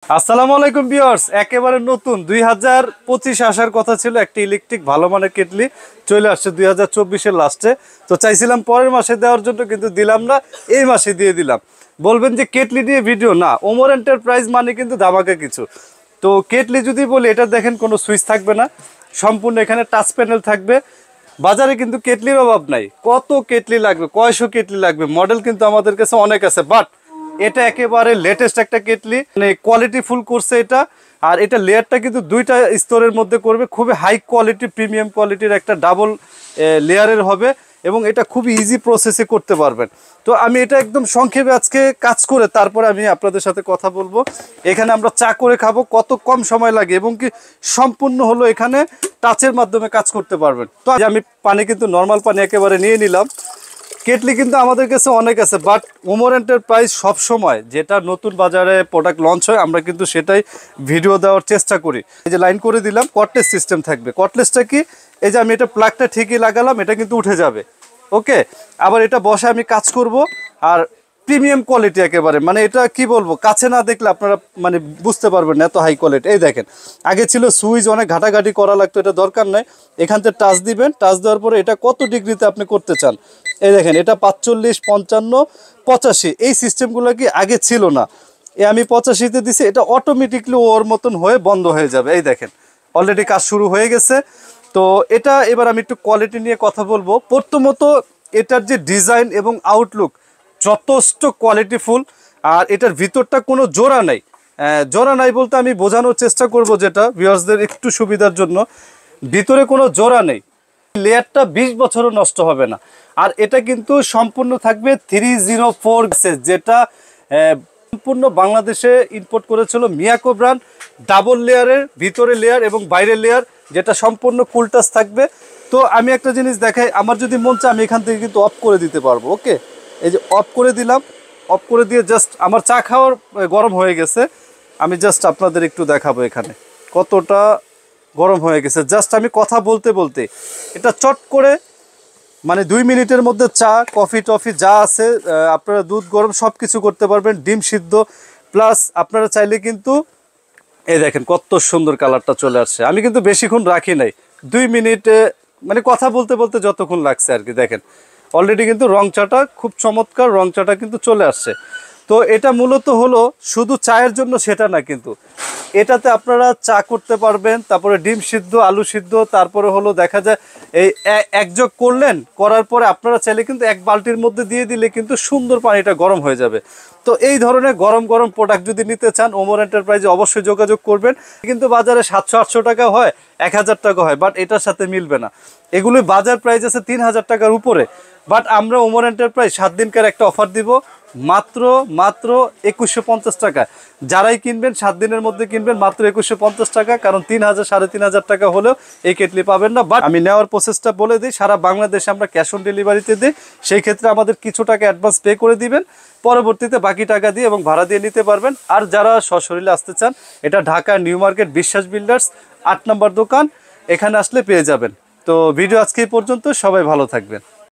আসসালামু আলাইকুম ভিউয়ার্স, একেবারে নতুন 2025 আসার কথা ছিল একটি ইলেকট্রিক ভালো মানের কেটলি চলে আসছে 2024-এর লাস্টে। তো চাইছিলাম পরের মাসে দেওয়ার জন্য, কিন্তু দিলাম না, এই মাসে দিয়ে দিলাম। বলবেন যে কেটলি নিয়ে ভিডিও না, ওমর এন্টারপ্রাইজ মানে কিন্তু ধামাকা কিছু। তো কেটলি যদি বলি, এটা দেখেন কোনো সুইচ থাকবে না, সম্পূর্ণ এখানে টাচ প্যানেল থাকবে। বাজারে কিন্তু কেটলির অভাব নাই, কত কেটলি লাগবে, কয়শো কেটলি লাগবে, মডেল কিন্তু আমাদের কাছে অনেক আছে। বাট এটা একেবারে লেটেস্ট একটা কেটলি, মানে কোয়ালিটি ফুল করছে এটা। আর এটা লেয়ারটা কিন্তু দুইটা স্তরের মধ্যে করবে, খুবই হাই কোয়ালিটি প্রিমিয়াম কোয়ালিটির একটা ডাবল লেয়ারের হবে, এবং এটা খুবই ইজি প্রসেসে করতে পারবেন। তো আমি এটা একদম সংক্ষেপে আজকে কাজ করে তারপরে আমি আপনাদের সাথে কথা বলবো। এখানে আমরা চা করে খাবো, কত কম সময় লাগে এবং কি সম্পূর্ণ হলো এখানে টাচের মাধ্যমে কাজ করতে পারবেন। তো আমি পানি কিন্তু নর্মাল পানি একেবারে নিয়ে নিলাম। কেটলি কিন্তু আমাদের কাছে অনেক আছে, বাট ওমর এন্টারপ্রাইজ সবসময় যেটা নতুন বাজারে প্রোডাক্ট লঞ্চ হয় আমরা কিন্তু সেটাই ভিডিও দেওয়ার চেষ্টা করি। এই যে লাইন করে দিলাম, কটলেস সিস্টেম থাকবে। কটলেসটা কি, এই যে আমি এটা প্লাগটা ঠিকই লাগালাম, এটা কিন্তু উঠে যাবে। ওকে, আবার এটা বসে আমি কাজ করব। আর প্রিমিয়াম কোয়ালিটি একেবারে, মানে এটা কি বলবো, কাছে না দেখলে আপনারা মানে বুঝতে পারবেন না এত হাই কোয়ালিটি। এই দেখেন, আগে ছিল সুইচ, অনেক ঘাটাঘাটি করা লাগতো, এটা দরকার নাই। এখান থেকে টাচ দিবেন, টাচ দেওয়ার পরে এটা কত ডিগ্রিতে আপনি করতে চান, এই দেখেন, এটা 45, 55, 85 এই সিস্টেমগুলো কি আগে ছিল না। আমি 85-তে দিছি, এটা অটোমেটিকলি ওর মতন হয়ে বন্ধ হয়ে যাবে। এই দেখেন, অলরেডি কাজ শুরু হয়ে গেছে। তো এটা এবার আমি একটু কোয়ালিটি নিয়ে কথা বলবো। প্রথমত এটার যে ডিজাইন এবং আউটলুক যথেষ্ট কোয়ালিটিফুল। আর এটার ভিতরটা কোনো জোড়া নেই। জোড়া নাই বলতে আমি বোঝানোর চেষ্টা করব, যেটা ভিউয়ার্সদের একটু সুবিধার জন্য, ভিতরে কোনো জোড়া নেই। লেয়ারটা 20 বছরও নষ্ট হবে না। আর এটা কিন্তু সম্পূর্ণ থাকবে 304, যেটা সম্পূর্ণ বাংলাদেশে ইম্পোর্ট করেছিল মিয়াকো ব্র্যান্ড। ডাবল লেয়ারের, ভিতরে লেয়ার এবং বাইরের লেয়ার, যেটা সম্পূর্ণ ফুল টাচ থাকবে। তো আমি একটা জিনিস দেখাই, আমার যদি মন চায় আমি এখান থেকে কিন্তু অফ করে দিতে পারবো। ওকে, এই যে অফ করে দিলাম। অফ করে দিয়ে জাস্ট আমার চা খাওয়ার গরম হয়ে গেছে, আমি জাস্ট আপনাদের একটু দেখাবো এখানে কতটা গরম হয়ে গেছে। জাস্ট আমি কথা বলতে বলতে এটা চট করে, মানে 2 মিনিটের মধ্যে চা, কফি টফি যা আছে, আপনারা দুধ গরম সব কিছু করতে পারবেন, ডিম সিদ্ধ। প্লাস আপনারা চাইলে কিন্তু, এই দেখেন কত সুন্দর কালারটা চলে আসছে। আমি কিন্তু বেশিক্ষণ রাখি নাই, 2 মিনিটে, মানে কথা বলতে বলতে যতক্ষণ লাগছে আর কি। দেখেন অলরেডি কিন্তু রং চাটা খুব চমৎকার, রং চাটা কিন্তু চলে আসছে। তো এটা মূলত হলো শুধু চায়ের জন্য সেটা না, কিন্তু এটাতে আপনারা চা করতে পারবেন, তারপরে ডিম সিদ্ধ, আলু সিদ্ধ, তারপরে হলো দেখা যায় এই একযোগ করলেন, করার পরে আপনারা চাইলে কিন্তু এক বালতির মধ্যে দিয়ে দিলে কিন্তু সুন্দর পানিটা গরম হয়ে যাবে। তো এই ধরনের গরম গরম প্রোডাক্ট যদি নিতে চান ওমর এন্টারপ্রাইজে অবশ্যই যোগাযোগ করবেন। কিন্তু বাজারে 700-800 টাকা হয়, 1000 টাকা হয়, বাট এটার সাথে মিলবে না। এগুলোই বাজার প্রাইস আছে 3000 টাকার উপরে। বাট আমরা ওমর এন্টারপ্রাইজ 7 দিনকার একটা অফার দিব, মাত্র 2150 টাকা। যারাই কিনবেন 7 দিনের মধ্যে কিনবেন, মাত্র 2150 টাকা। কারণ 3000, 3500 টাকা হলেও এই কেটলি পাবেন না। বাট আমি নেওয়ার প্রসেসটা বলে দিই, সারা বাংলাদেশে আমরা ক্যাশ অন ডেলিভারিতে দিই। সেই ক্ষেত্রে আমাদের কিছু টাকা অ্যাডভান্স পে করে দিবেন, পরবর্তীতে বাকি টাকা দিয়ে এবং ভাড়া দিয়ে নিতে পারবেন। আর যারা সশরীরে আসতে চান, এটা ঢাকা নিউ মার্কেট বিশ্বাস বিল্ডার্স 8 নম্বর দোকান, এখানে আসলে পেয়ে যাবেন। তো ভিডিও আজকে এই পর্যন্ত, সবাই ভালো থাকবেন।